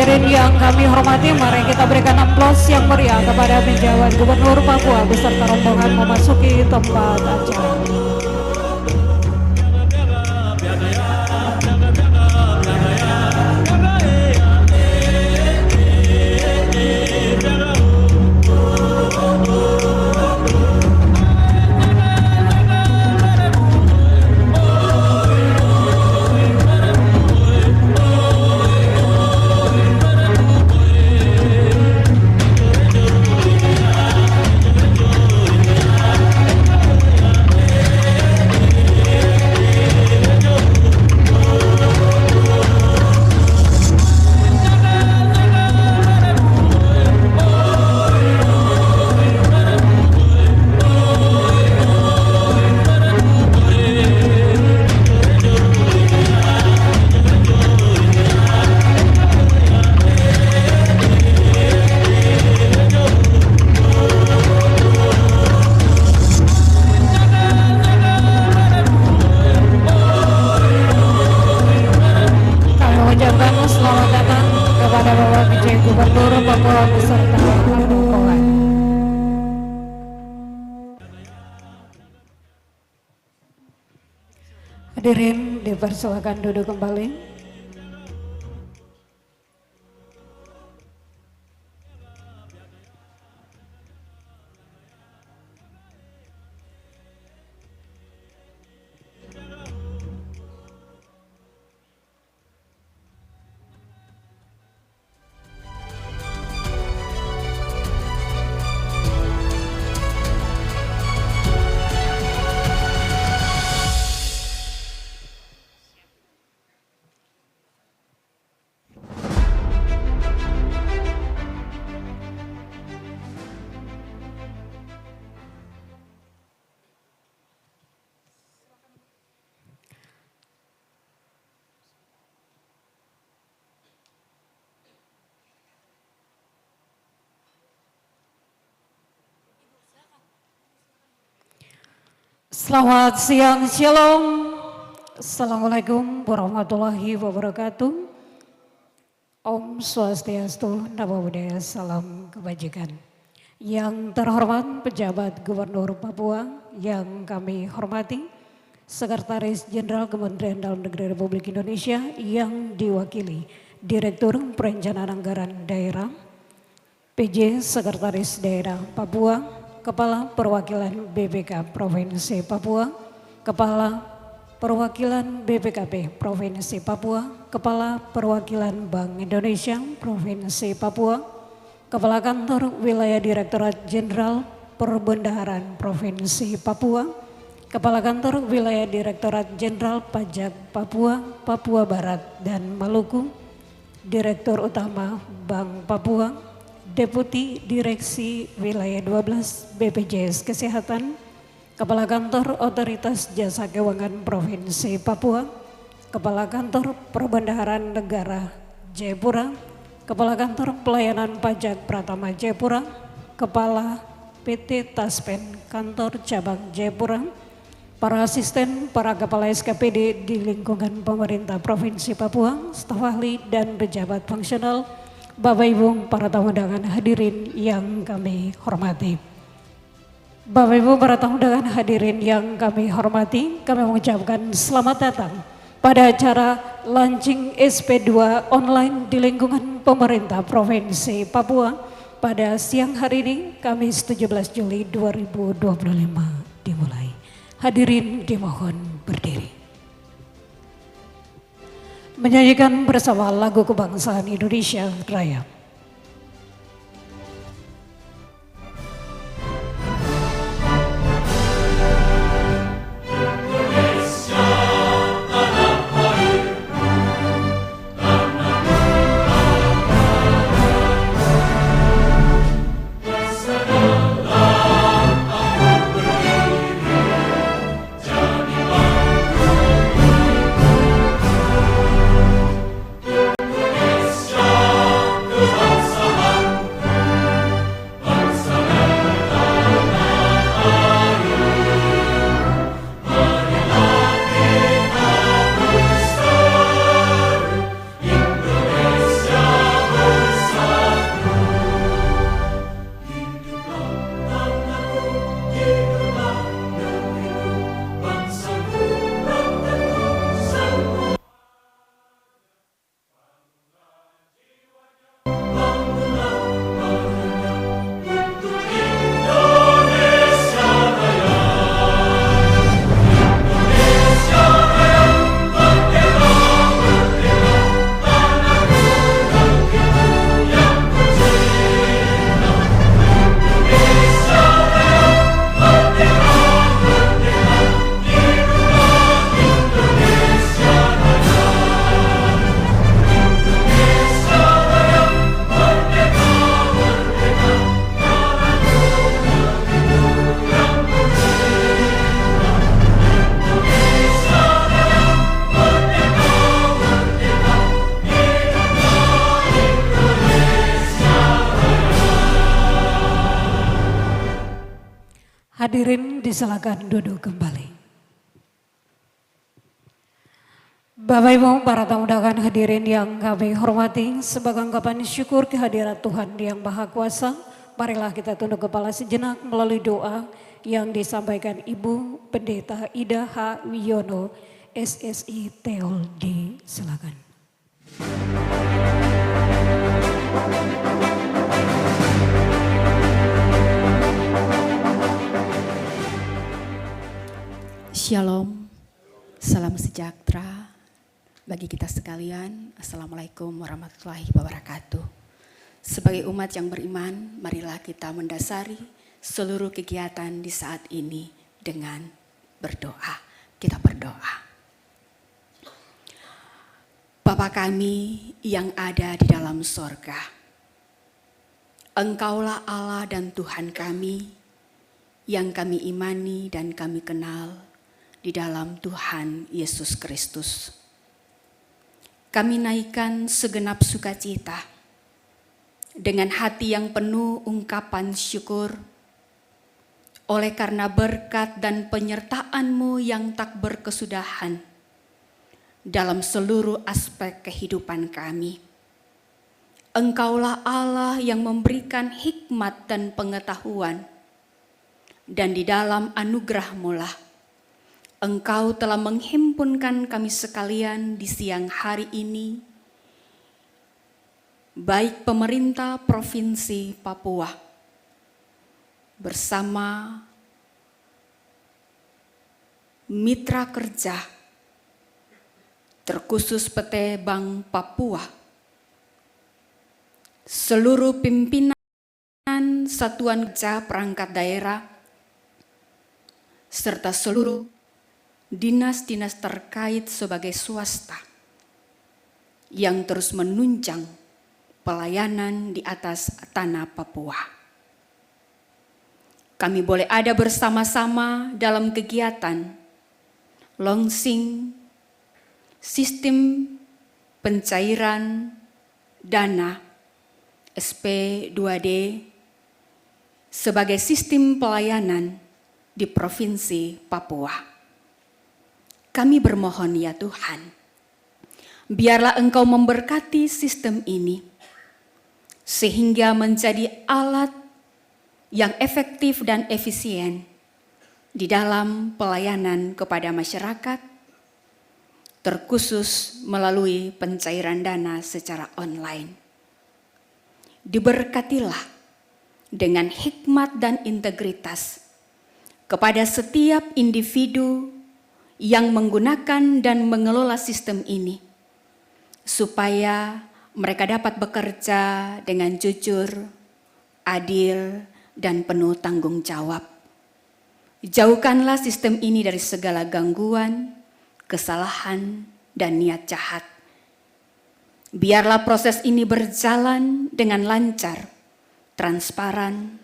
Hadirin yang kami hormati, mari kita berikan aplaus yang meriah kepada penjabat Gubernur Papua beserta rombongan memasuki tempat acara. Hadirin dipersilakan duduk kembali. Selamat siang, shalom. Assalamualaikum warahmatullahi wabarakatuh. Om Swastiastu, Namo Buddhaya, salam kebajikan. Yang terhormat pejabat Gubernur Papua yang kami hormati, Sekretaris Jenderal Kementerian Dalam Negeri Republik Indonesia yang diwakili Direktur Perencanaan Anggaran Daerah, PJ Sekretaris Daerah Papua, Kepala Perwakilan BPK Provinsi Papua, Kepala Perwakilan BPKP Provinsi Papua, Kepala Perwakilan Bank Indonesia Provinsi Papua, Kepala Kantor Wilayah Direktorat Jenderal Perbendaharaan Provinsi Papua, Kepala Kantor Wilayah Direktorat Jenderal Pajak Papua, Papua Barat dan Maluku, Direktur Utama Bank Papua, Deputi Direksi Wilayah 12 BPJS Kesehatan, Kepala Kantor Otoritas Jasa Keuangan Provinsi Papua, Kepala Kantor Perbendaharaan Negara Jayapura, Kepala Kantor Pelayanan Pajak Pratama Jayapura, Kepala PT Taspen Kantor Cabang Jayapura, para asisten, para kepala SKPD di lingkungan pemerintah Provinsi Papua, staf ahli dan pejabat fungsional, Bapak Ibu para tamu undangan hadirin yang kami hormati. Bapak Ibu para tamu undangan hadirin yang kami hormati, kami mengucapkan selamat datang pada acara launching SP2 online di lingkungan pemerintah Provinsi Papua pada siang hari ini, Kamis 17 Juli 2025 dimulai. Hadirin dimohon berdiri. Menyanyikan bersama lagu kebangsaan Indonesia Raya. Hadirin disilakan duduk kembali. Bapak Ibu para tamu undangan hadirin yang kami hormati, sebagai ungkapan syukur kehadiran Tuhan yang Maha Kuasa, marilah kita tunduk kepala sejenak melalui doa yang disampaikan Ibu Pendeta Ida H. Wiono, SSI Teoldi. Silakan. Shalom, salam sejahtera bagi kita sekalian. Assalamualaikum warahmatullahi wabarakatuh. Sebagai umat yang beriman, marilah kita mendasari seluruh kegiatan di saat ini dengan berdoa. Kita berdoa. Bapa kami yang ada di dalam sorga, Engkaulah Allah dan Tuhan kami yang kami imani dan kami kenal di dalam Tuhan Yesus Kristus. Kami naikkan segenap sukacita dengan hati yang penuh ungkapan syukur oleh karena berkat dan penyertaan-Mu yang tak berkesudahan dalam seluruh aspek kehidupan kami. Engkaulah Allah yang memberikan hikmat dan pengetahuan, dan di dalam anugerah-Mu lah Engkau telah menghimpunkan kami sekalian di siang hari ini, baik pemerintah Provinsi Papua bersama mitra kerja, terkhusus PT Bank Papua, seluruh pimpinan satuan kerja perangkat daerah, serta seluruh dinas-dinas terkait sebagai swasta yang terus menunjang pelayanan di atas tanah Papua. Kami boleh ada bersama-sama dalam kegiatan launching sistem pencairan dana SP2D sebagai sistem pelayanan di Provinsi Papua. Kami bermohon ya Tuhan, biarlah Engkau memberkati sistem ini, sehingga menjadi alat yang efektif dan efisien di dalam pelayanan kepada masyarakat, terkhusus melalui pencairan dana secara online. Diberkatilah dengan hikmat dan integritas kepada setiap individu yang menggunakan dan mengelola sistem ini, supaya mereka dapat bekerja dengan jujur, adil, dan penuh tanggung jawab. Jauhkanlah sistem ini dari segala gangguan, kesalahan, dan niat jahat. Biarlah proses ini berjalan dengan lancar, transparan,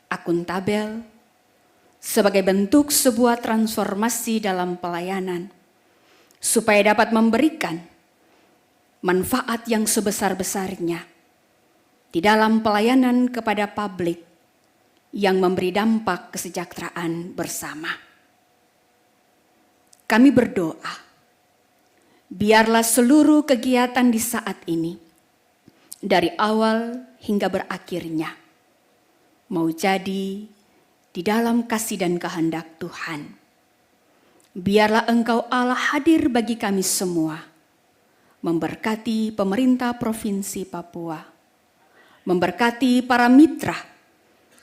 akuntabel, sebagai bentuk sebuah transformasi dalam pelayanan, supaya dapat memberikan manfaat yang sebesar-besarnya di dalam pelayanan kepada publik yang memberi dampak kesejahteraan bersama. Kami berdoa, biarlah seluruh kegiatan di saat ini, dari awal hingga berakhirnya, mau jadi di dalam kasih dan kehendak Tuhan. Biarlah Engkau Allah hadir bagi kami semua, memberkati pemerintah Provinsi Papua, memberkati para mitra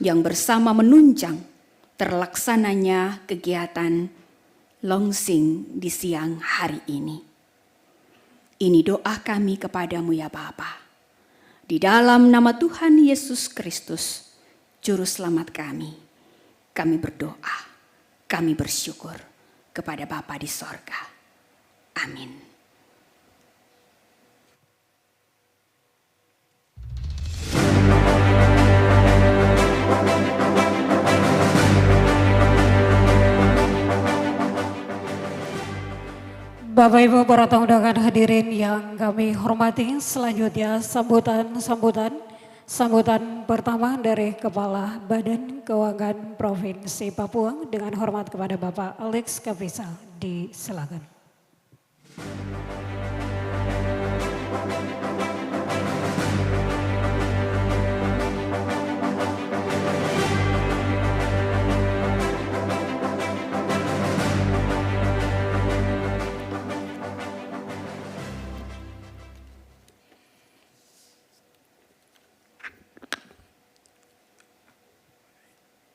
yang bersama menunjang terlaksananya kegiatan launching di siang hari ini. Ini doa kami kepadamu ya Bapa. Di dalam nama Tuhan Yesus Kristus, Juru Selamat kami berdoa, kami bersyukur kepada Bapa di sorga. Amin. Bapak Ibu para tamu undangan hadirin yang kami hormati, selanjutnya sambutan Sambutan pertama dari Kepala Badan Keuangan Provinsi Papua dengan hormat kepada Bapak Alex Kaprisa, disilakan.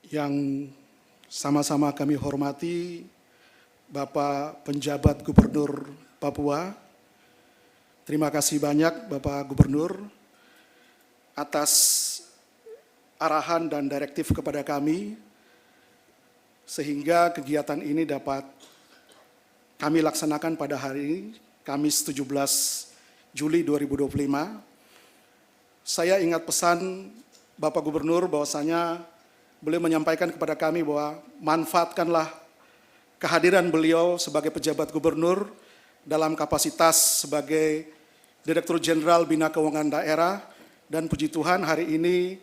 Yang sama-sama kami hormati Bapak Penjabat Gubernur Papua. Terima kasih banyak Bapak Gubernur atas arahan dan direktif kepada kami sehingga kegiatan ini dapat kami laksanakan pada hari ini, Kamis 17 Juli 2025. Saya ingat pesan Bapak Gubernur bahwasanya beliau menyampaikan kepada kami bahwa manfaatkanlah kehadiran beliau sebagai pejabat gubernur dalam kapasitas sebagai Direktur Jenderal Bina Keuangan Daerah, dan puji Tuhan hari ini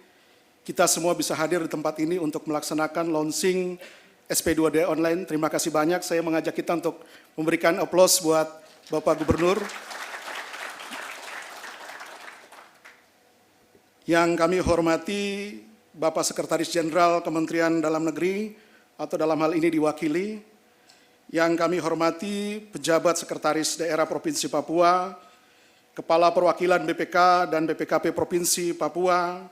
kita semua bisa hadir di tempat ini untuk melaksanakan launching SP2D online. Terima kasih banyak. Saya mengajak kita untuk memberikan aplaus buat Bapak Gubernur. Yang kami hormati Bapak Sekretaris Jenderal Kementerian Dalam Negeri atau dalam hal ini diwakili, yang kami hormati pejabat Sekretaris Daerah Provinsi Papua, Kepala Perwakilan BPK dan BPKP Provinsi Papua,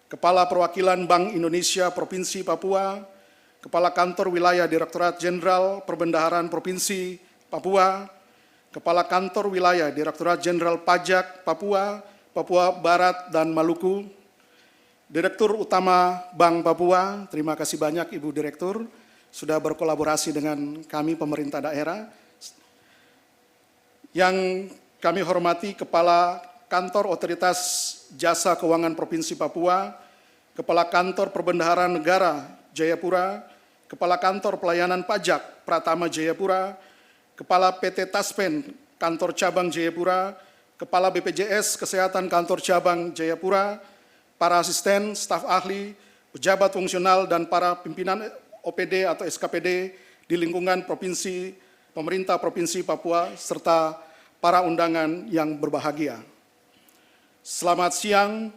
Kepala Perwakilan Bank Indonesia Provinsi Papua, Kepala Kantor Wilayah Direktorat Jenderal Perbendaharaan Provinsi Papua, Kepala Kantor Wilayah Direktorat Jenderal Pajak Papua, Papua Barat dan Maluku, Direktur Utama Bank Papua, terima kasih banyak Ibu Direktur sudah berkolaborasi dengan kami pemerintah daerah. Yang kami hormati Kepala Kantor Otoritas Jasa Keuangan Provinsi Papua, Kepala Kantor Perbendaharaan Negara Jayapura, Kepala Kantor Pelayanan Pajak Pratama Jayapura, Kepala PT Taspen Kantor Cabang Jayapura, Kepala BPJS Kesehatan Kantor Cabang Jayapura, para asisten, staf ahli, pejabat fungsional, dan para pimpinan OPD atau SKPD di lingkungan provinsi, pemerintah Provinsi Papua, serta para undangan yang berbahagia. Selamat siang,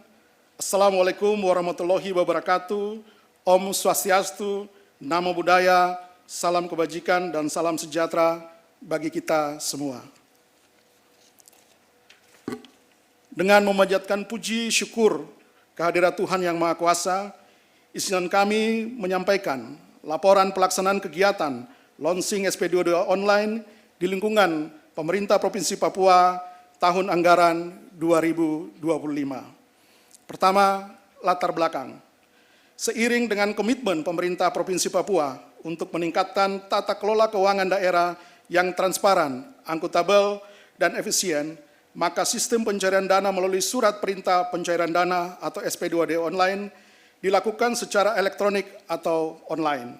Assalamualaikum warahmatullahi wabarakatuh, Om Swastiastu, Namo Buddhaya, salam kebajikan dan salam sejahtera bagi kita semua. Dengan memanjatkan puji syukur kehadirat Tuhan Yang Maha Kuasa, izinkan kami menyampaikan laporan pelaksanaan kegiatan launching SP2D online di lingkungan pemerintah Provinsi Papua tahun anggaran 2025. Pertama, latar belakang. Seiring dengan komitmen pemerintah Provinsi Papua untuk meningkatkan tata kelola keuangan daerah yang transparan, akuntabel, dan efisien, maka sistem pencairan dana melalui surat perintah pencairan dana atau SP2D online dilakukan secara elektronik atau online.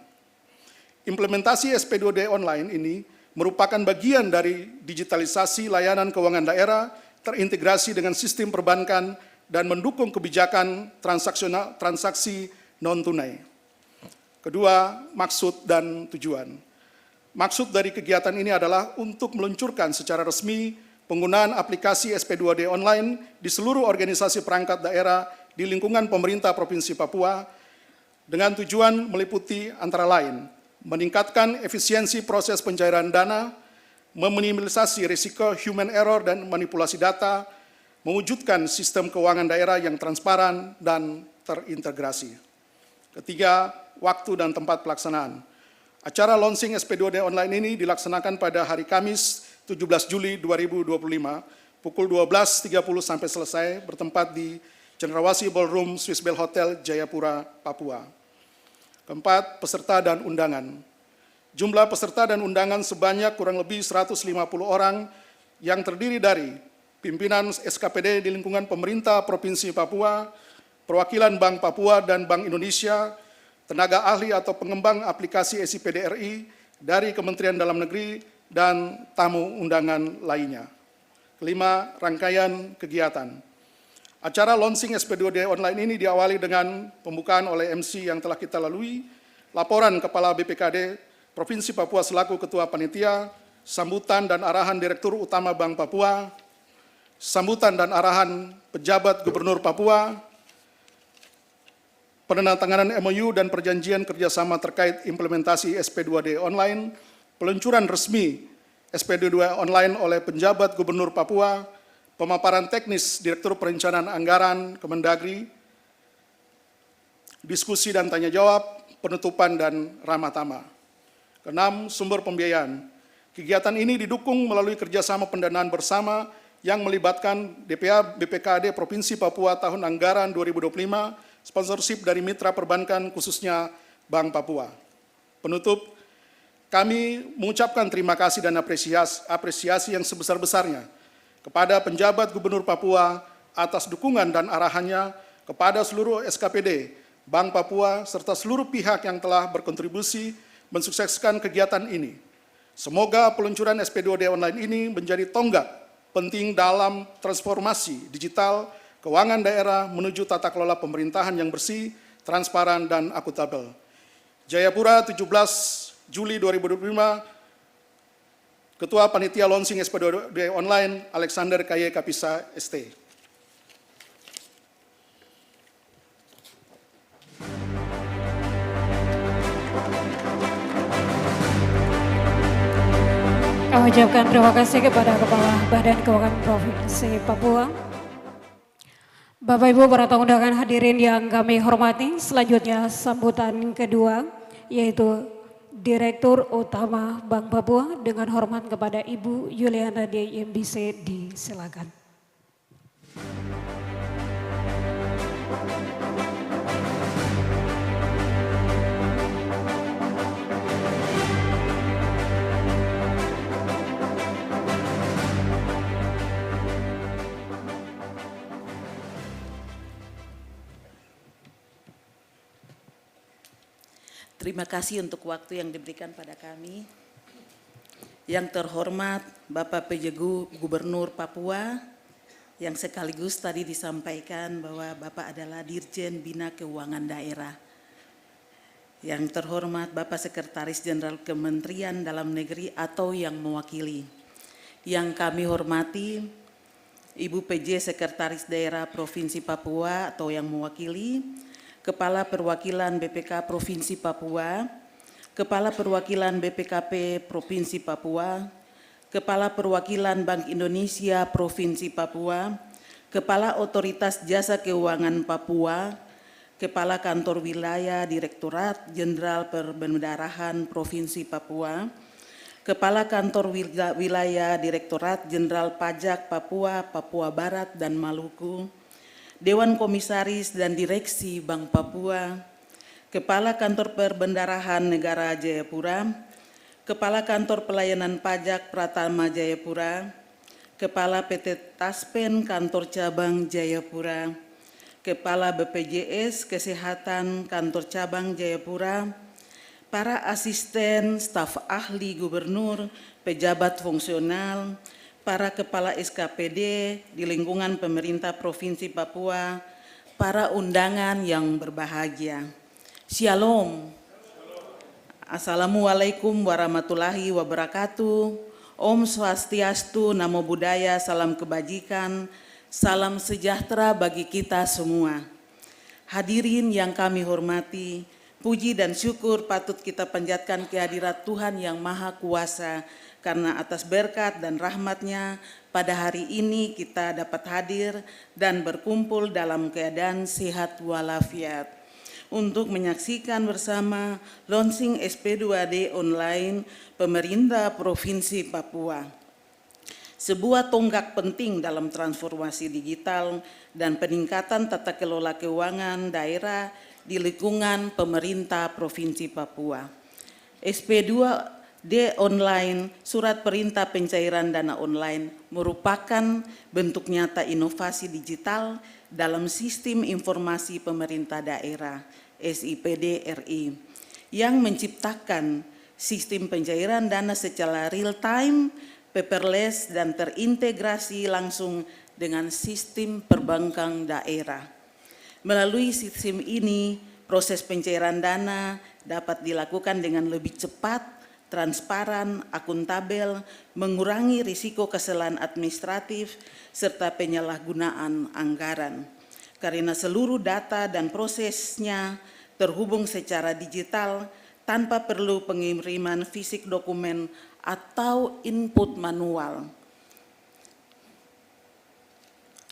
Implementasi SP2D online ini merupakan bagian dari digitalisasi layanan keuangan daerah terintegrasi dengan sistem perbankan dan mendukung kebijakan transaksi non-tunai. Kedua, maksud dan tujuan. Maksud dari kegiatan ini adalah untuk meluncurkan secara resmi penggunaan aplikasi SP2D online di seluruh organisasi perangkat daerah di lingkungan pemerintah Provinsi Papua dengan tujuan meliputi antara lain meningkatkan efisiensi proses pencairan dana, meminimalisasi risiko human error dan manipulasi data, mewujudkan sistem keuangan daerah yang transparan dan terintegrasi. Ketiga, waktu dan tempat pelaksanaan. Acara launching SP2D online ini dilaksanakan pada hari Kamis 17 Juli 2025, pukul 12.30 sampai selesai, bertempat di Cendrawasih Ballroom Swiss Bell Hotel, Jayapura, Papua. Keempat, peserta dan undangan. Jumlah peserta dan undangan sebanyak kurang lebih 150 orang yang terdiri dari pimpinan SKPD di lingkungan pemerintah Provinsi Papua, perwakilan Bank Papua dan Bank Indonesia, tenaga ahli atau pengembang aplikasi SIPDRI dari Kementerian Dalam Negeri, dan tamu undangan lainnya. Kelima, rangkaian kegiatan. Acara launching SP2D online ini diawali dengan pembukaan oleh MC yang telah kita lalui, laporan Kepala BPKD Provinsi Papua selaku Ketua Panitia, sambutan dan arahan Direktur Utama Bank Papua, sambutan dan arahan pejabat Gubernur Papua, penandatanganan MOU dan perjanjian kerjasama terkait implementasi SP2D online, peluncuran resmi SP2D online oleh penjabat Gubernur Papua, pemaparan teknis Direktur Perencanaan Anggaran Kemendagri, diskusi dan tanya jawab, penutupan dan ramah tamah. Keenam, sumber pembiayaan. Kegiatan ini didukung melalui kerjasama pendanaan bersama yang melibatkan DPA BPKD Provinsi Papua tahun anggaran 2025, sponsorship dari mitra perbankan khususnya Bank Papua. Penutup, kami mengucapkan terima kasih dan apresiasi yang sebesar-besarnya kepada penjabat Gubernur Papua atas dukungan dan arahannya kepada seluruh SKPD, Bank Papua, serta seluruh pihak yang telah berkontribusi mensukseskan kegiatan ini. Semoga peluncuran SP2D online ini menjadi tonggak penting dalam transformasi digital keuangan daerah menuju tata kelola pemerintahan yang bersih, transparan, dan akuntabel. Jayapura, 17 Juli 2025, Ketua Panitia Launching SP2D Online, Alexander Kaye Kapisa, ST. Kami ucapkan terima kasih kepada Kepala Badan Keuangan Provinsi Papua. Bapak Ibu para tamu undangan hadirin yang kami hormati, selanjutnya sambutan kedua yaitu Direktur Utama Bank Papua, dengan hormat kepada Ibu Yuliana D. MBC, disilakan. Terima kasih untuk waktu yang diberikan pada kami. Yang terhormat Bapak PJ Gubernur Papua, yang sekaligus tadi disampaikan bahwa Bapak adalah Dirjen Bina Keuangan Daerah. Yang terhormat Bapak Sekretaris Jenderal Kementerian Dalam Negeri atau yang mewakili. Yang kami hormati Ibu PJ Sekretaris Daerah Provinsi Papua atau yang mewakili, Kepala Perwakilan BPK Provinsi Papua, Kepala Perwakilan BPKP Provinsi Papua, Kepala Perwakilan Bank Indonesia Provinsi Papua, Kepala Otoritas Jasa Keuangan Papua, Kepala Kantor Wilayah Direktorat Jenderal Perbendaharaan Provinsi Papua, Kepala Kantor Wilayah Direktorat Jenderal Pajak Papua, Papua Barat dan Maluku, Dewan Komisaris dan Direksi Bank Papua, Kepala Kantor Perbendaharaan Negara Jayapura, Kepala Kantor Pelayanan Pajak Pratama Jayapura, Kepala PT Taspen Kantor Cabang Jayapura, Kepala BPJS Kesehatan Kantor Cabang Jayapura, para asisten, staf ahli gubernur, pejabat fungsional, para kepala SKPD di lingkungan pemerintah Provinsi Papua, para undangan yang berbahagia. Shalom. Assalamualaikum warahmatullahi wabarakatuh. Om Swastiastu, Namo Buddhaya, salam kebajikan, salam sejahtera bagi kita semua. Hadirin yang kami hormati, puji dan syukur patut kita panjatkan kehadirat Tuhan yang Maha Kuasa, karena atas berkat dan rahmat-Nya pada hari ini kita dapat hadir dan berkumpul dalam keadaan sehat walafiat untuk menyaksikan bersama launching SP2D online pemerintah Provinsi Papua. Sebuah tonggak penting dalam transformasi digital dan peningkatan tata kelola keuangan daerah di lingkungan pemerintah Provinsi Papua. SP2D online, surat perintah pencairan dana online, merupakan bentuk nyata inovasi digital dalam sistem informasi pemerintah daerah SIPD RI yang menciptakan sistem pencairan dana secara real time, paperless dan terintegrasi langsung dengan sistem perbankan daerah. Melalui sistem ini, proses pencairan dana dapat dilakukan dengan lebih cepat, transparan, akuntabel, mengurangi risiko kesalahan administratif, serta penyalahgunaan anggaran. Karena seluruh data dan prosesnya terhubung secara digital tanpa perlu pengiriman fisik dokumen atau input manual.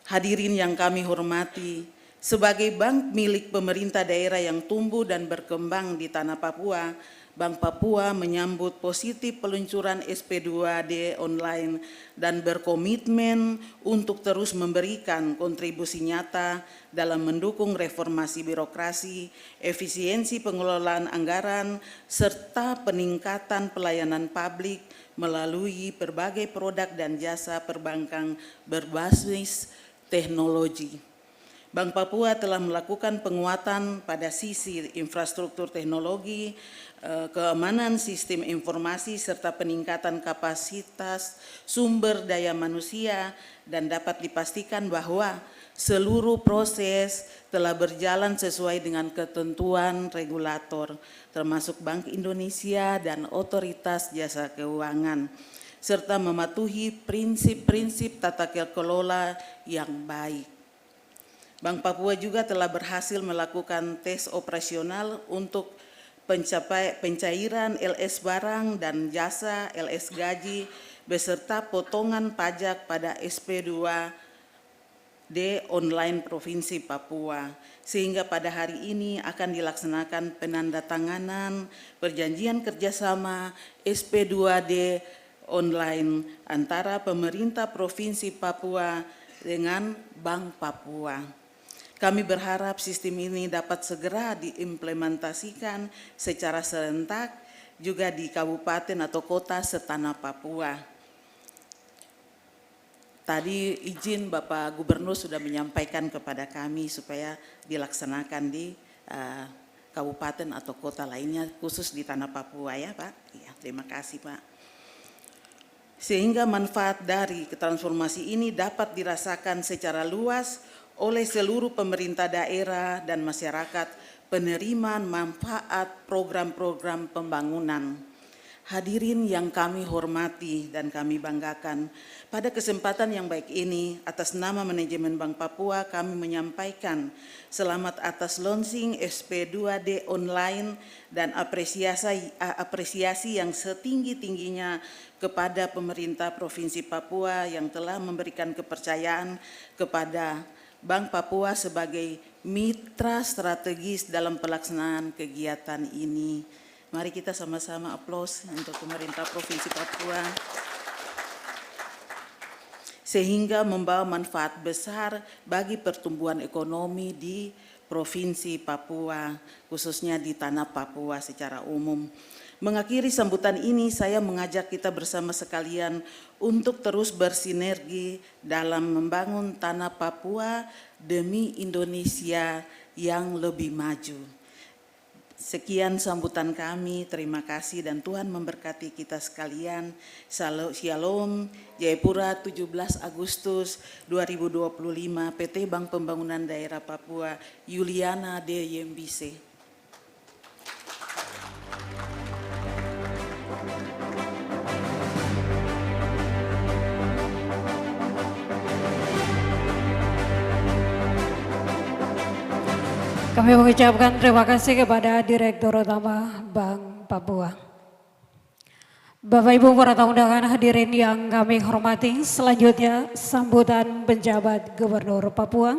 Hadirin yang kami hormati, sebagai bank milik pemerintah daerah yang tumbuh dan berkembang di tanah Papua, Bank Papua menyambut positif peluncuran SP2D online dan berkomitmen untuk terus memberikan kontribusi nyata dalam mendukung reformasi birokrasi, efisiensi pengelolaan anggaran, serta peningkatan pelayanan publik melalui berbagai produk dan jasa perbankan berbasis teknologi. Bank Papua telah melakukan penguatan pada sisi infrastruktur teknologi, keamanan sistem informasi, serta peningkatan kapasitas sumber daya manusia, dan dapat dipastikan bahwa seluruh proses telah berjalan sesuai dengan ketentuan regulator, termasuk Bank Indonesia dan Otoritas Jasa Keuangan, serta mematuhi prinsip-prinsip tata kelola yang baik. Bank Papua juga telah berhasil melakukan tes operasional untuk pencairan LS barang dan jasa, LS gaji, beserta potongan pajak pada SP2D online Provinsi Papua. Sehingga pada hari ini akan dilaksanakan penandatanganan perjanjian kerjasama SP2D online antara pemerintah Provinsi Papua dengan Bank Papua. Kami berharap sistem ini dapat segera diimplementasikan secara serentak juga di kabupaten atau kota setanah Papua. Tadi izin Bapak Gubernur sudah menyampaikan kepada kami supaya dilaksanakan di kabupaten atau kota lainnya, khusus di tanah Papua ya Pak. Ya, terima kasih Pak. Sehingga manfaat dari transformasi ini dapat dirasakan secara luas oleh seluruh pemerintah daerah dan masyarakat penerima manfaat program-program pembangunan. Hadirin yang kami hormati dan kami banggakan, pada kesempatan yang baik ini, atas nama manajemen Bank Papua kami menyampaikan selamat atas launching SP2D online dan apresiasi yang setinggi-tingginya kepada pemerintah Provinsi Papua yang telah memberikan kepercayaan kepada Bank Papua sebagai mitra strategis dalam pelaksanaan kegiatan ini. Mari kita sama-sama aplaus untuk pemerintah Provinsi Papua. Sehingga membawa manfaat besar bagi pertumbuhan ekonomi di Provinsi Papua, khususnya di tanah Papua secara umum. Mengakhiri sambutan ini, saya mengajak kita bersama sekalian untuk terus bersinergi dalam membangun tanah Papua demi Indonesia yang lebih maju. Sekian sambutan kami, terima kasih dan Tuhan memberkati kita sekalian. Shalom, Jayapura 17 Agustus 2025, PT Bank Pembangunan Daerah Papua, Yuliana D. Yembise. Kami mengucapkan terima kasih kepada Direktur Utama Bank Papua. Bapak Ibu para tamu undangan hadirin yang kami hormati, selanjutnya sambutan penjabat Gubernur Papua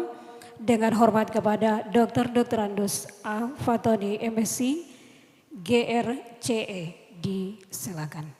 dengan hormat kepada Dr. Andus A. Fatoni MSc, GRCE, disilakan.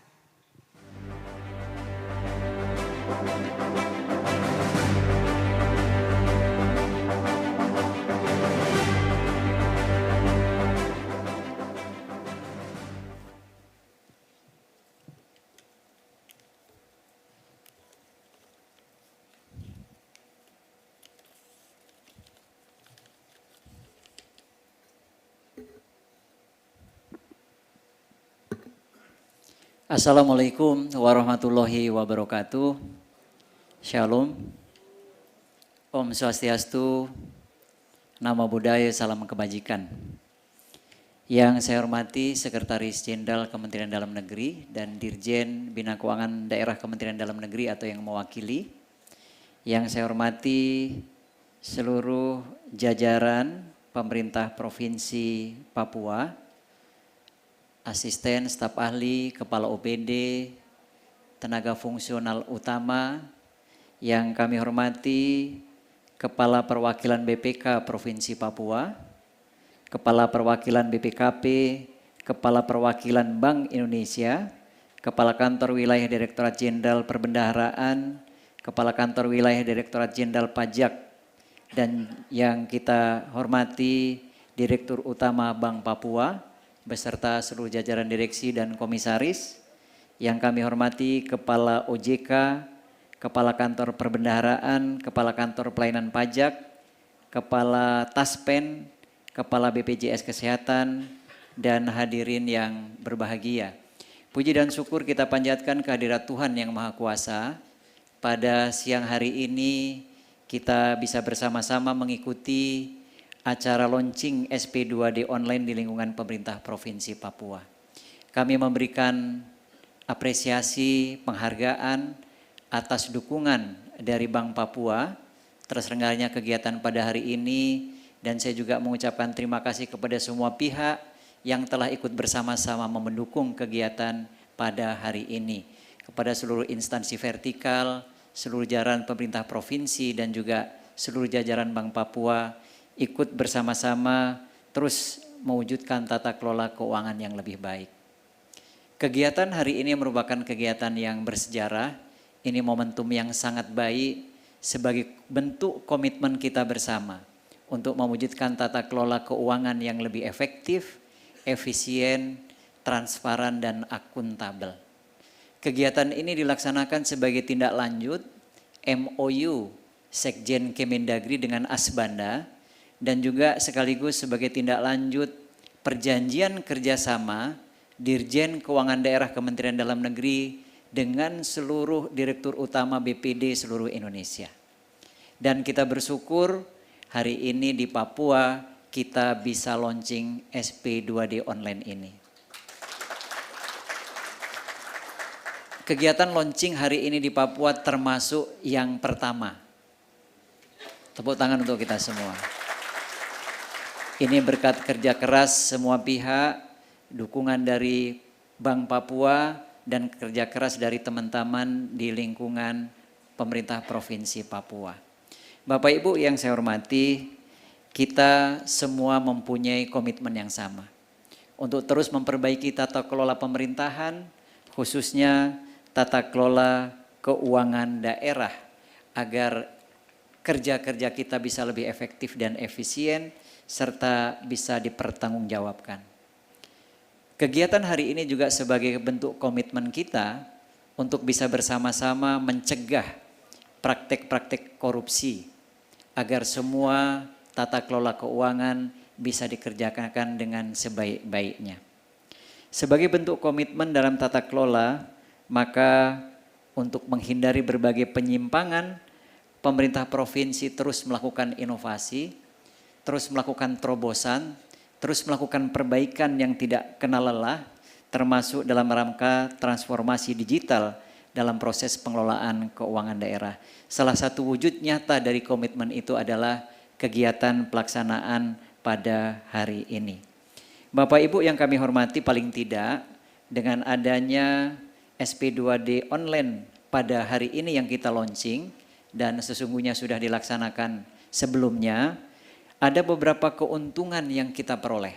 Assalamualaikum warahmatullahi wabarakatuh. Shalom. Om Swastiastu, Namo Buddhaya, salam kebajikan. Yang saya hormati Sekretaris Jenderal Kementerian Dalam Negeri dan Dirjen Bina Keuangan Daerah Kementerian Dalam Negeri atau yang mewakili. Yang saya hormati seluruh jajaran pemerintah Provinsi Papua, asisten, staf ahli, kepala OPD, tenaga fungsional utama. Yang kami hormati Kepala Perwakilan BPK Provinsi Papua, Kepala Perwakilan BPKP, Kepala Perwakilan Bank Indonesia, Kepala Kantor Wilayah Direktorat Jenderal Perbendaharaan, Kepala Kantor Wilayah Direktorat Jenderal Pajak, dan yang kita hormati Direktur Utama Bank Papua, beserta seluruh jajaran direksi dan komisaris. Yang kami hormati Kepala OJK, Kepala Kantor Perbendaharaan, Kepala Kantor Pelayanan Pajak, Kepala Taspen, Kepala BPJS Kesehatan, dan hadirin yang berbahagia. Puji dan syukur kita panjatkan kehadirat Tuhan Yang Maha Kuasa. Pada siang hari ini kita bisa bersama-sama mengikuti acara launching SP2D online di lingkungan pemerintah Provinsi Papua. Kami memberikan apresiasi, penghargaan atas dukungan dari Bank Papua terselenggaranya kegiatan pada hari ini. Dan saya juga mengucapkan terima kasih kepada semua pihak yang telah ikut bersama-sama mendukung kegiatan pada hari ini. Kepada seluruh instansi vertikal, seluruh jajaran pemerintah provinsi dan juga seluruh jajaran Bank Papua ikut bersama-sama terus mewujudkan tata kelola keuangan yang lebih baik. Kegiatan hari ini merupakan kegiatan yang bersejarah. Ini momentum yang sangat baik sebagai bentuk komitmen kita bersama untuk mewujudkan tata kelola keuangan yang lebih efektif, efisien, transparan, dan akuntabel. Kegiatan ini dilaksanakan sebagai tindak lanjut MOU Sekjen Kemendagri dengan Asbanda dan juga sekaligus sebagai tindak lanjut perjanjian kerjasama Dirjen Keuangan Daerah Kementerian Dalam Negeri dengan seluruh Direktur Utama BPD seluruh Indonesia. Dan kita bersyukur hari ini di Papua kita bisa launching SP2D online ini. Kegiatan launching hari ini di Papua termasuk yang pertama. Tepuk tangan untuk kita semua. Ini berkat kerja keras semua pihak, dukungan dari Bank Papua dan kerja keras dari teman-teman di lingkungan pemerintah Provinsi Papua. Bapak Ibu yang saya hormati, kita semua mempunyai komitmen yang sama untuk terus memperbaiki tata kelola pemerintahan, khususnya tata kelola keuangan daerah agar kerja-kerja kita bisa lebih efektif dan efisien serta bisa dipertanggungjawabkan. Kegiatan hari ini juga sebagai bentuk komitmen kita untuk bisa bersama-sama mencegah praktek-praktek korupsi agar semua tata kelola keuangan bisa dikerjakan dengan sebaik-baiknya. Sebagai bentuk komitmen dalam tata kelola, maka untuk menghindari berbagai penyimpangan, pemerintah provinsi terus melakukan inovasi, terus melakukan terobosan, terus melakukan perbaikan yang tidak kenal lelah, termasuk dalam rangka transformasi digital dalam proses pengelolaan keuangan daerah. Salah satu wujud nyata dari komitmen itu adalah kegiatan pelaksanaan pada hari ini. Bapak Ibu yang kami hormati, paling tidak dengan adanya SP2D online pada hari ini yang kita launching dan sesungguhnya sudah dilaksanakan sebelumnya, ada beberapa keuntungan yang kita peroleh.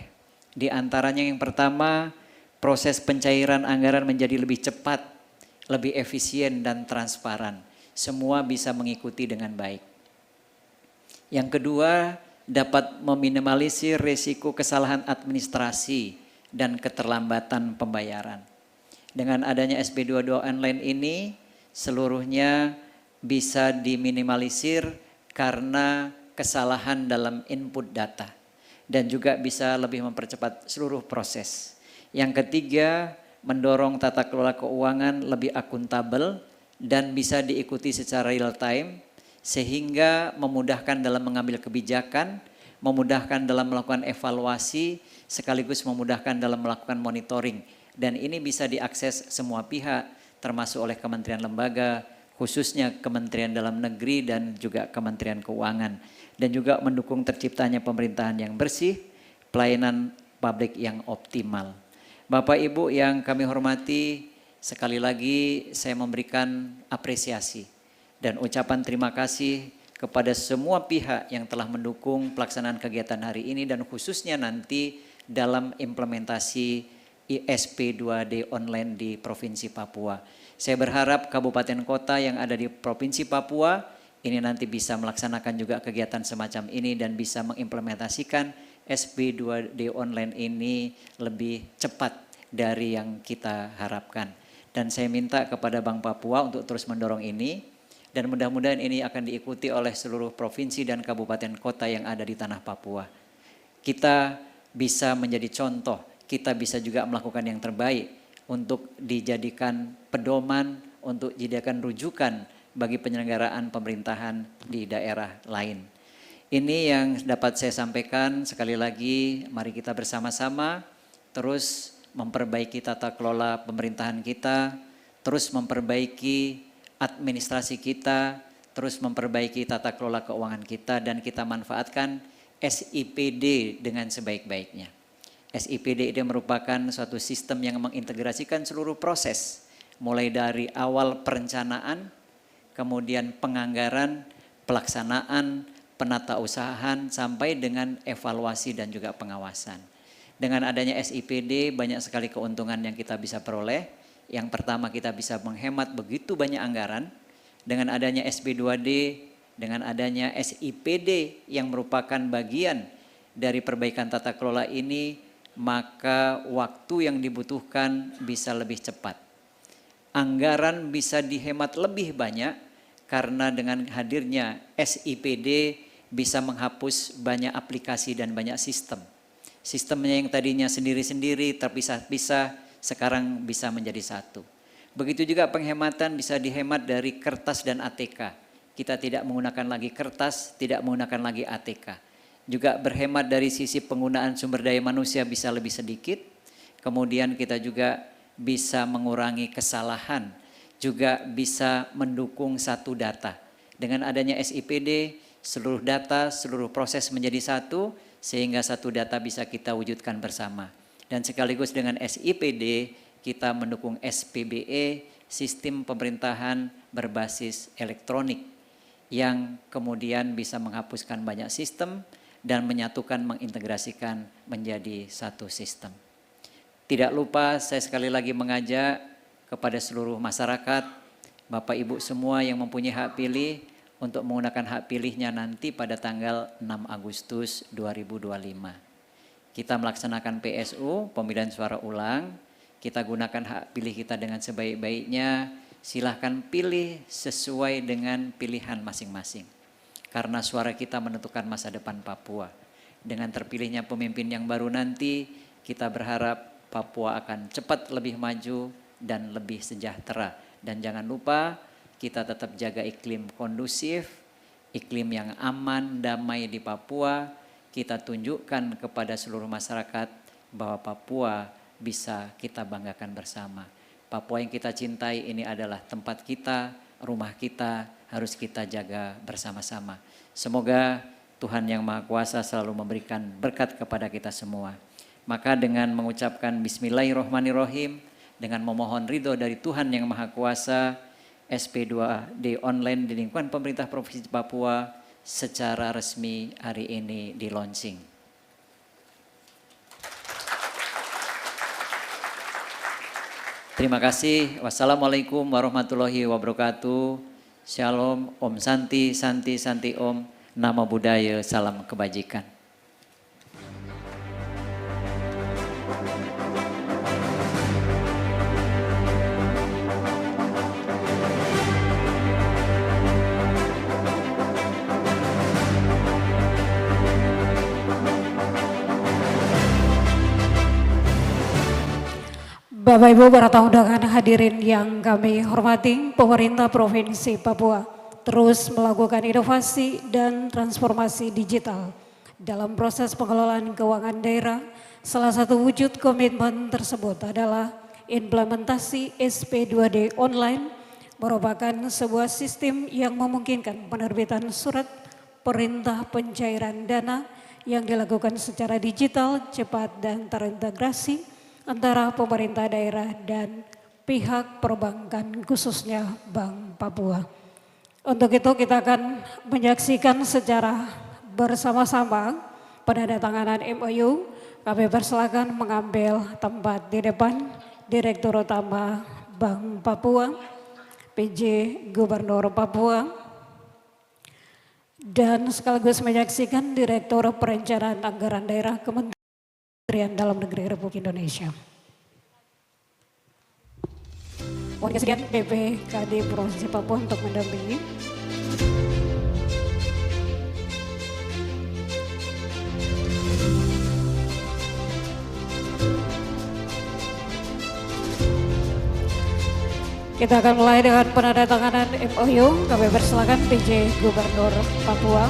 Di antaranya yang pertama, proses pencairan anggaran menjadi lebih cepat, lebih efisien dan transparan. Semua bisa mengikuti dengan baik. Yang kedua, dapat meminimalisir risiko kesalahan administrasi dan keterlambatan pembayaran. Dengan adanya SP2D online ini, seluruhnya bisa diminimalisir karena kesalahan dalam input data dan juga bisa lebih mempercepat seluruh proses. Yang ketiga, mendorong tata kelola keuangan lebih akuntabel dan bisa diikuti secara real time sehingga memudahkan dalam mengambil kebijakan, memudahkan dalam melakukan evaluasi, sekaligus memudahkan dalam melakukan monitoring. Dan ini bisa diakses semua pihak, termasuk oleh kementerian lembaga, khususnya Kementerian Dalam Negeri dan juga Kementerian Keuangan. Dan juga mendukung terciptanya pemerintahan yang bersih, pelayanan publik yang optimal. Bapak Ibu yang kami hormati, sekali lagi saya memberikan apresiasi dan ucapan terima kasih kepada semua pihak yang telah mendukung pelaksanaan kegiatan hari ini dan khususnya nanti dalam implementasi ISP 2D online di Provinsi Papua. Saya berharap kabupaten kota yang ada di Provinsi Papua ini nanti bisa melaksanakan juga kegiatan semacam ini dan bisa mengimplementasikan SP 2D online ini lebih cepat dari yang kita harapkan. Dan saya minta kepada Bank Papua untuk terus mendorong ini dan mudah-mudahan ini akan diikuti oleh seluruh provinsi dan kabupaten kota yang ada di tanah Papua. Kita bisa menjadi contoh, kita bisa juga melakukan yang terbaik untuk dijadikan pedoman, untuk dijadikan rujukan bagi penyelenggaraan pemerintahan di daerah lain. Ini yang dapat saya sampaikan. Sekali lagi mari kita bersama-sama terus memperbaiki tata kelola pemerintahan kita, terus memperbaiki administrasi kita, terus memperbaiki tata kelola keuangan kita dan kita manfaatkan SIPD dengan sebaik-baiknya. SIPD ini merupakan suatu sistem yang mengintegrasikan seluruh proses, mulai dari awal perencanaan, kemudian penganggaran, pelaksanaan, penatausahaan, sampai dengan evaluasi dan juga pengawasan. Dengan adanya SIPD banyak sekali keuntungan yang kita bisa peroleh. Yang pertama kita bisa menghemat begitu banyak anggaran. Dengan adanya SP2D, dengan adanya SIPD yang merupakan bagian dari perbaikan tata kelola ini, maka waktu yang dibutuhkan bisa lebih cepat. Anggaran bisa dihemat lebih banyak karena dengan hadirnya SIPD bisa menghapus banyak aplikasi dan banyak sistem. Sistemnya yang tadinya sendiri-sendiri terpisah-pisah sekarang bisa menjadi satu. Begitu juga penghematan bisa dihemat dari kertas dan ATK. Kita tidak menggunakan lagi kertas, tidak menggunakan lagi ATK. Juga berhemat dari sisi penggunaan sumber daya manusia bisa lebih sedikit. Kemudian kita juga bisa mengurangi kesalahan, juga bisa mendukung satu data. Dengan adanya SIPD, seluruh data, seluruh proses menjadi satu, sehingga satu data bisa kita wujudkan bersama. Dan sekaligus dengan SIPD, kita mendukung SPBE, sistem pemerintahan berbasis elektronik, yang kemudian bisa menghapuskan banyak sistem dan menyatukan, mengintegrasikan menjadi satu sistem. Tidak lupa saya sekali lagi mengajak kepada seluruh masyarakat, Bapak Ibu semua yang mempunyai hak pilih untuk menggunakan hak pilihnya nanti pada tanggal 6 Agustus 2025. Kita melaksanakan PSU, pemilihan suara ulang, kita gunakan hak pilih kita dengan sebaik-baiknya, silahkan pilih sesuai dengan pilihan masing-masing. Karena suara kita menentukan masa depan Papua. Dengan terpilihnya pemimpin yang baru nanti, kita berharap Papua akan cepat lebih maju dan lebih sejahtera. Dan jangan lupa kita tetap jaga iklim kondusif, iklim yang aman, damai di Papua. Kita tunjukkan kepada seluruh masyarakat bahwa Papua bisa kita banggakan bersama. Papua yang kita cintai ini adalah tempat kita, rumah kita, harus kita jaga bersama-sama. Semoga Tuhan Yang Maha Kuasa selalu memberikan berkat kepada kita semua. Maka dengan mengucapkan Bismillahirrohmanirrohim, dengan memohon ridho dari Tuhan Yang Maha Kuasa, SP2D online di lingkungan pemerintah Provinsi Papua secara resmi hari ini di launching. Terima kasih. Wassalamualaikum warahmatullahi wabarakatuh. Shalom, Om Santi, Santi, Santi Om. Namo Buddhaya, salam kebajikan. Bapak Ibu para tamu undangan hadirin yang kami hormati, pemerintah Provinsi Papua terus melakukan inovasi dan transformasi digital dalam proses pengelolaan keuangan daerah. Salah satu wujud komitmen tersebut adalah implementasi SP2D online, merupakan sebuah sistem yang memungkinkan penerbitan surat perintah pencairan dana yang dilakukan secara digital, cepat dan terintegrasi antara pemerintah daerah dan pihak perbankan, khususnya Bank Papua. Untuk itu kita akan menyaksikan secara bersama-sama penandatanganan MOU. Kami persilakan mengambil tempat di depan Direktur Utama Bank Papua, PJ Gubernur Papua, dan sekaligus menyaksikan Direktur Perencanaan Anggaran Daerah Kementerian Dalam Negeri Republik Indonesia. Mohon kesediaan BPKD Provinsi Papua untuk mendampingi. Kita akan mulai dengan penandatanganan MOU. Kami persilakan PJ Gubernur Papua.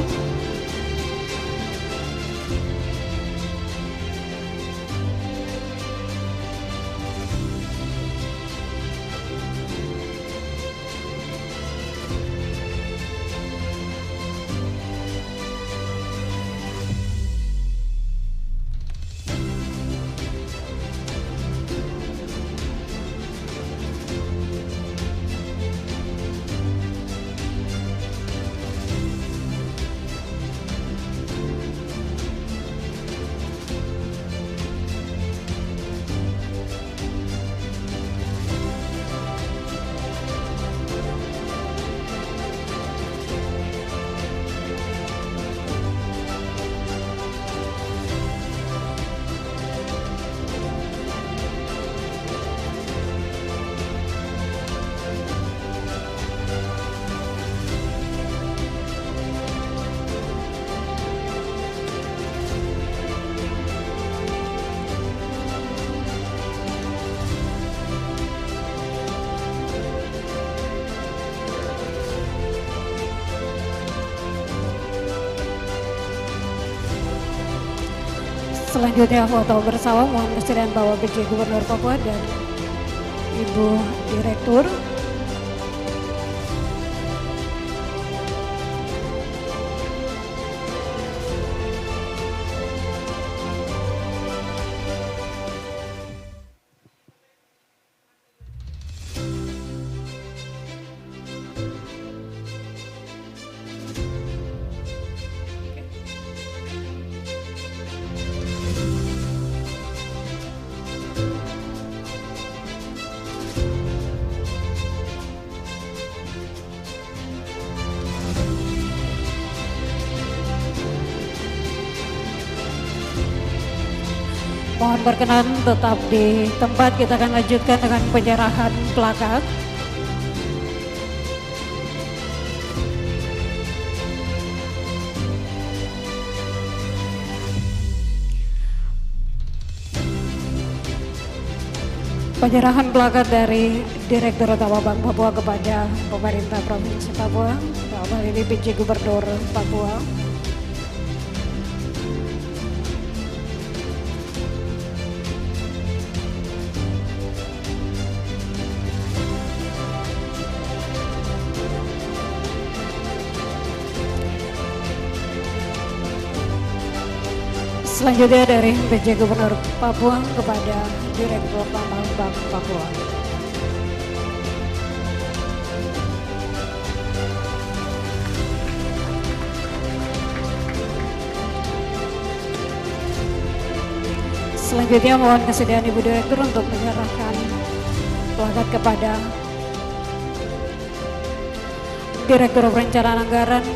Selanjutnya foto bersama, mohon kesediaan Bapak PJ Gubernur Papua dan Ibu Direktur. Mohon berkenan tetap di tempat, kita akan lanjutkan dengan penyerahan plakat. Penyerahan plakat dari Direktur Utama Bank Papua kepada pemerintah Provinsi Papua, dalam hal ini PJ Gubernur Papua. Selanjutnya dari PJ Gubernur Papua kepada Direktur Utama Bank Papua. Selanjutnya mohon kesediaan Ibu Direktur untuk menyerahkan plakat kepada Direktur Perencanaan Anggaran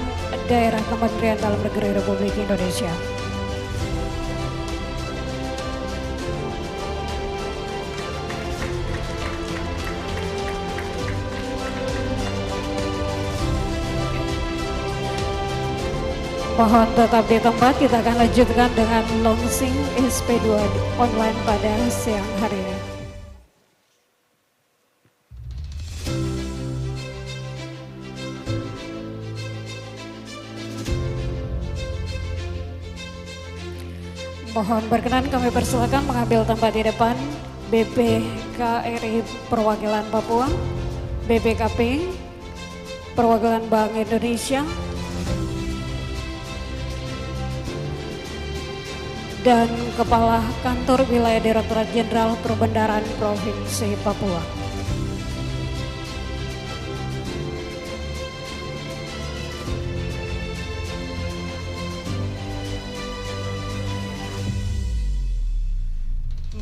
Daerah Kementerian Dalam Negeri Republik Indonesia. Mohon tetap di tempat, kita akan lanjutkan dengan launching SP2 online pada siang hari ini. Mohon berkenan kami persilakan mengambil tempat di depan BPKRI Perwakilan Papua, BPKP Perwakilan Bank Indonesia, dan Kepala Kantor Wilayah Direktorat Jenderal Perbendaharaan Provinsi Papua.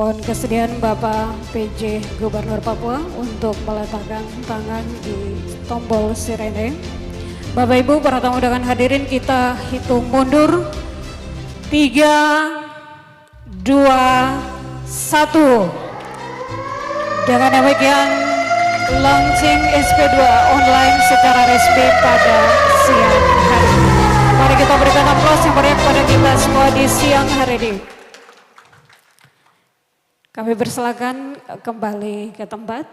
Mohon kesediaan Bapak PJ Gubernur Papua untuk meletakkan tangan di tombol sirene. Bapak Ibu para tamu undangan hadirin, kita hitung mundur. 3, 2, 1. Dengan demikian launching SP2 online secara resmi pada siang hari ini. Mari kita berikan aplaus yang meriah kepada kita semua di siang hari ini. Kami persilakan kembali ke tempat.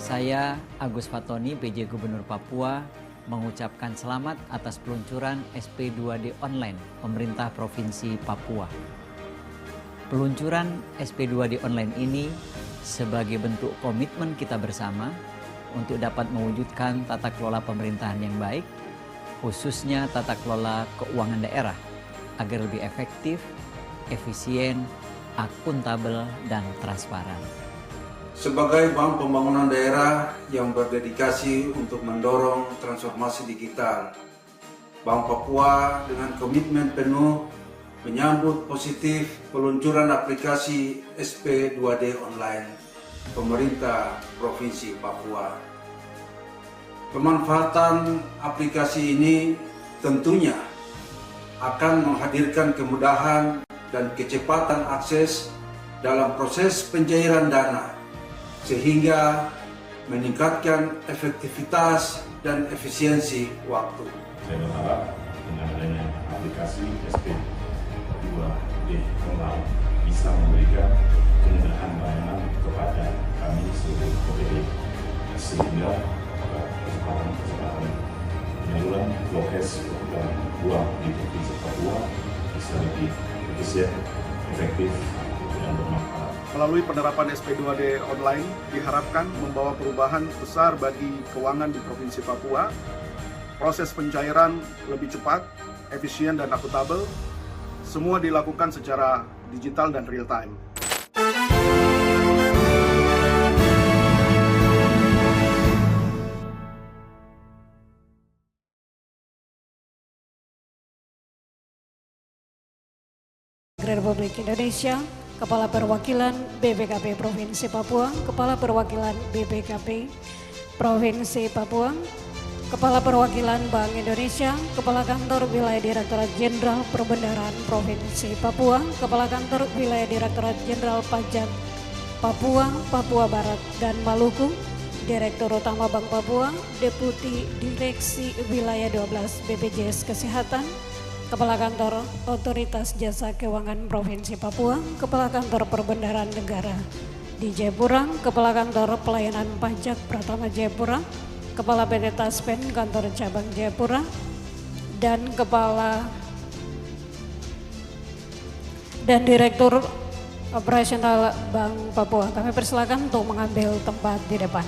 Saya Agus Fatoni, PJ Gubernur Papua, mengucapkan selamat atas peluncuran SP2D online pemerintah Provinsi Papua. Peluncuran SP2D online ini sebagai bentuk komitmen kita bersama untuk dapat mewujudkan tata kelola pemerintahan yang baik, khususnya tata kelola keuangan daerah, agar lebih efektif, efisien, akuntabel, dan transparan. Sebagai bank pembangunan daerah yang berdedikasi untuk mendorong transformasi digital, Bank Papua dengan komitmen penuh menyambut positif peluncuran aplikasi SP2D online pemerintah Provinsi Papua. Pemanfaatan aplikasi ini tentunya akan menghadirkan kemudahan dan kecepatan akses dalam proses pencairan dana, sehingga meningkatkan efektivitas dan efisiensi waktu. Saya berharap dengan adanya aplikasi SP2D online bisa memberikan kemudahan layanan kepada kami seluruh OPD, sehingga kecepatan penyaluran blokes dan uang di Provinsi Papua bisa lebih efisien, efektif, dan bermanfaat. Melalui penerapan SP2D online diharapkan membawa perubahan besar bagi keuangan di Provinsi Papua. Proses pencairan lebih cepat, efisien, dan akuntabel. Semua dilakukan secara digital dan real time. Republik Indonesia, Kepala Perwakilan BPKP Provinsi Papua, Kepala Perwakilan BPKP Provinsi Papua, Kepala Perwakilan Bank Indonesia, Kepala Kantor Wilayah Direktorat Jenderal Perbendaharaan Provinsi Papua, Kepala Kantor Wilayah Direktorat Jenderal Pajak Papua, Papua Barat dan Maluku, Direktur Utama Bank Papua, Deputi Direksi Wilayah 12 BPJS Kesehatan, Kepala Kantor Otoritas Jasa Keuangan Provinsi Papua, Kepala Kantor Perbendaharaan Negara di Jayapura, Kepala Kantor Pelayanan Pajak Pratama Jayapura, Kepala PT Taspen Kantor Cabang Jayapura, dan Direktur Operasional Bank Papua. Kami persilakan untuk mengambil tempat di depan.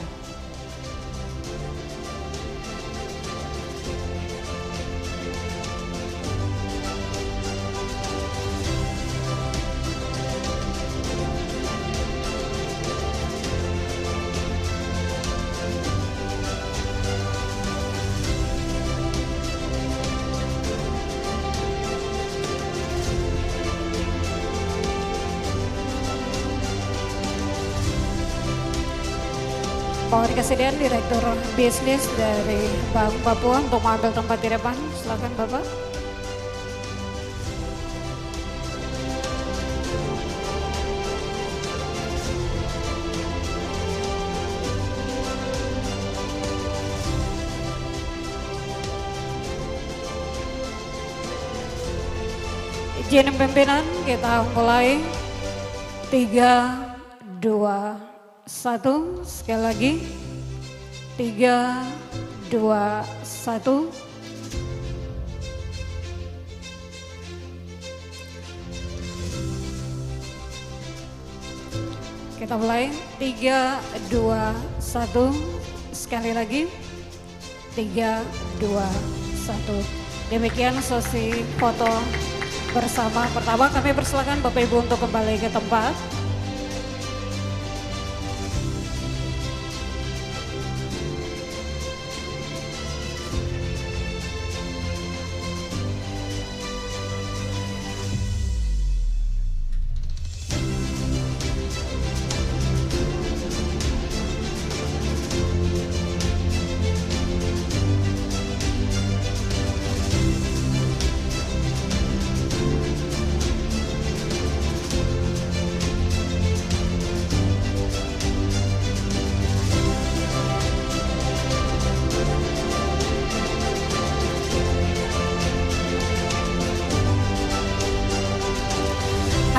Mohon kesediaan Direktur Bisnis dari Bank Papua untuk mengambil tempat di depan. Silakan Bapak. Izin pimpinan, kita mulai 3, 2, 1, sekali lagi 3, 2, 1. Kita mulai 3, 2, 1, sekali lagi 3, 2, 1. Demikian sesi foto bersama. Pertama kami persilakan Bapak Ibu untuk kembali ke tempat.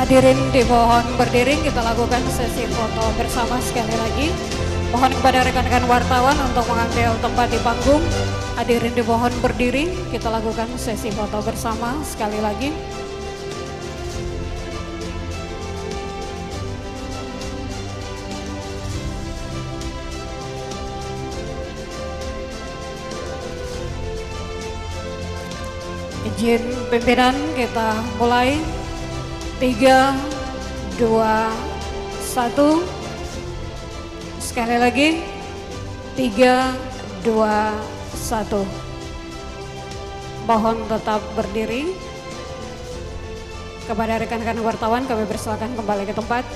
Hadirin dimohon berdiri, kita lakukan sesi foto bersama sekali lagi. Mohon kepada rekan-rekan wartawan untuk mengambil tempat di panggung. Hadirin dimohon berdiri, kita lakukan sesi foto bersama sekali lagi. Izin pimpinan, kita mulai. 3, 2, 1. Sekali lagi 3, 2, 1. Mohon tetap berdiri. Kepada rekan-rekan wartawan kami persilakan kembali ke tempat.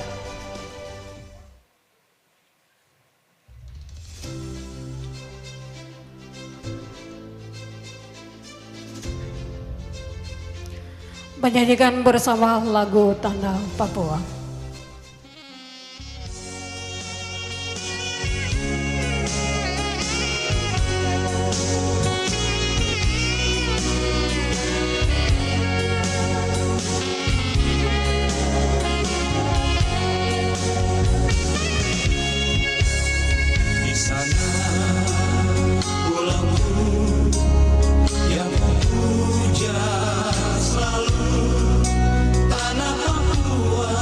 Menyanyikan bersama lagu Tanah Papua. Di sana pulangku yang memuja selalu tanah Papua.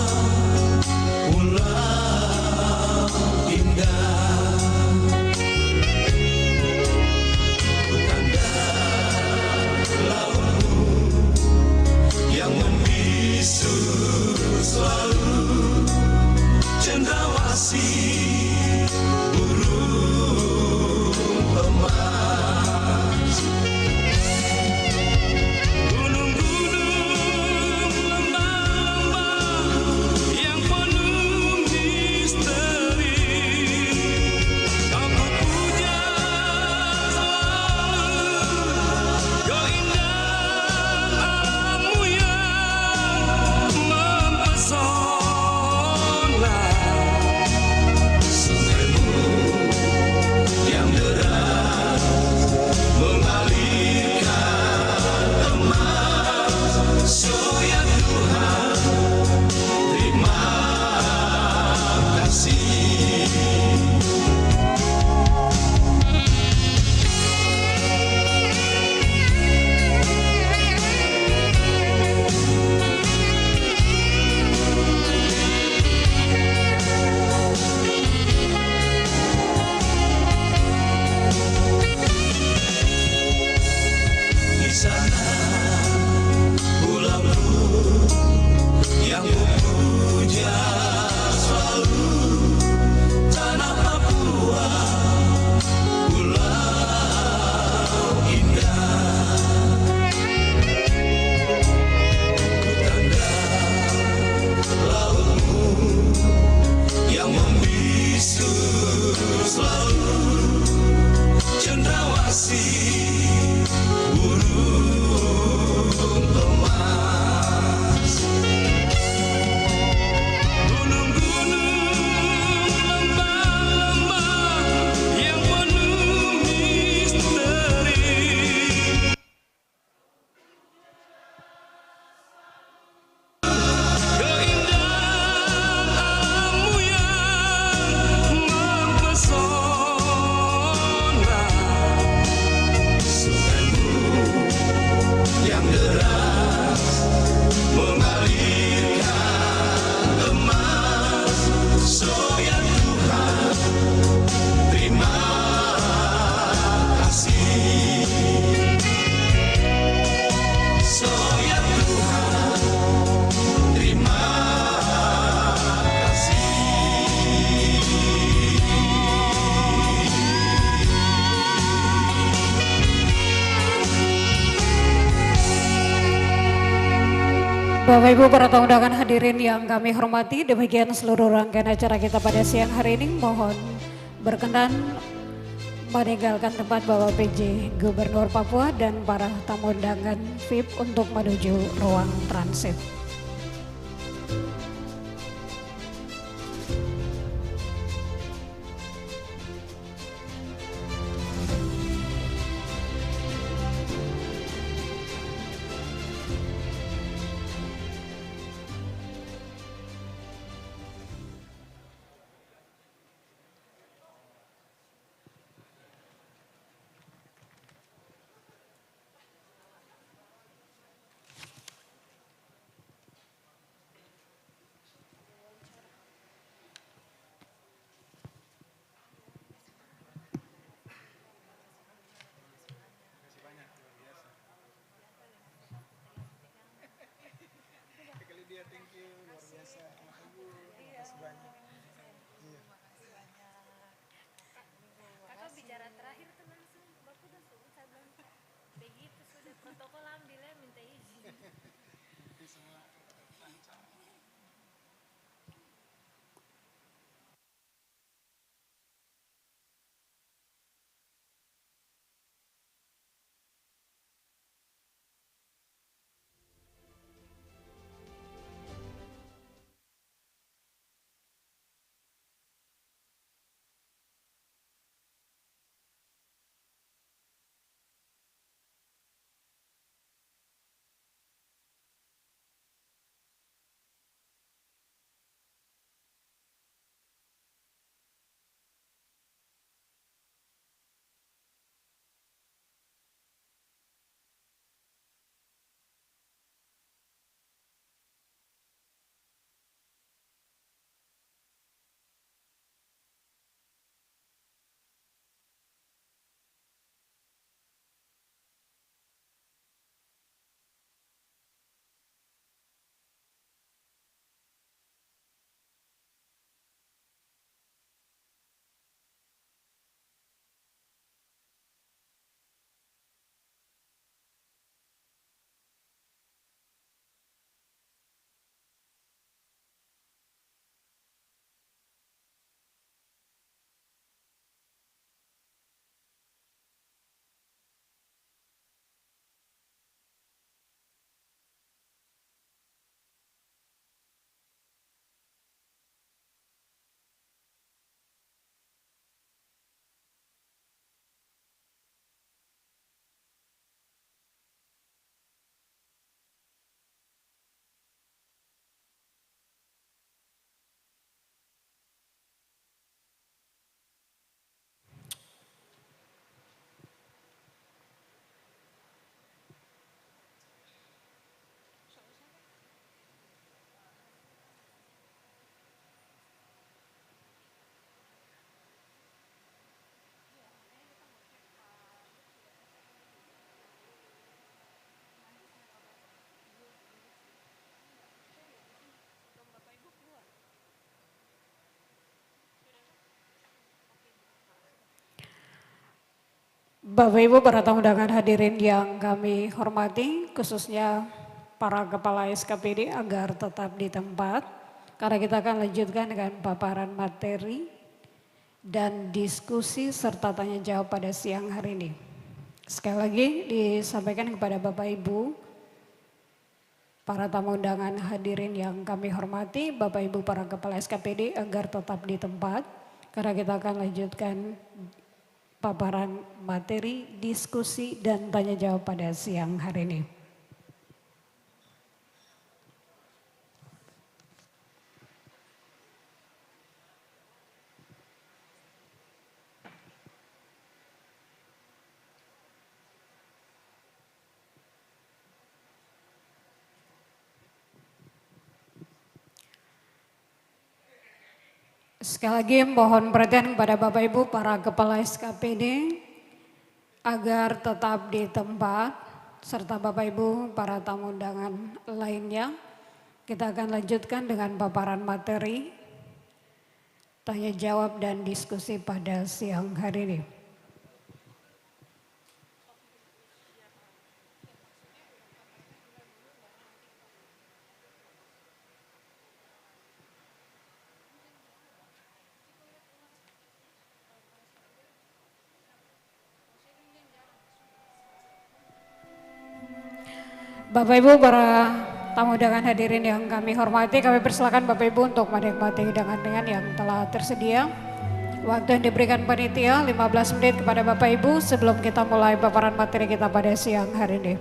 Bapak Ibu para tamu undangan hadirin yang kami hormati, demikian seluruh rangkaian acara kita pada siang hari ini. Mohon berkenan meninggalkan tempat Bapak PJ Gubernur Papua dan para tamu undangan VIP untuk menuju ruang transit. Kakak bicara terakhir tuh langsung bapak udah suruh saya bilang begitu sudah protokol ambilnya minta izin. Bapak Ibu para tamu undangan hadirin yang kami hormati, khususnya para kepala SKPD agar tetap di tempat, karena kita akan lanjutkan dengan paparan materi dan diskusi serta tanya jawab pada siang hari ini. Sekali lagi disampaikan kepada Bapak Ibu para tamu undangan hadirin yang kami hormati, Bapak Ibu para kepala SKPD agar tetap di tempat, karena kita akan lanjutkan paparan materi, diskusi, dan tanya jawab pada siang hari ini. Sekali lagi mohon perhatian kepada Bapak Ibu para kepala SKPD agar tetap di tempat, serta Bapak Ibu para tamu undangan lainnya. Kita akan lanjutkan dengan paparan materi, tanya jawab dan diskusi pada siang hari ini. Bapak Ibu, para tamu dan hadirin yang kami hormati, kami persilakan Bapak Ibu untuk menikmati hidangan yang telah tersedia. Waktu yang diberikan panitia 15 menit kepada Bapak Ibu sebelum kita mulai paparan materi kita pada siang hari ini.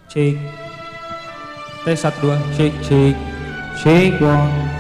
Cek, tes 1 2, cek 1.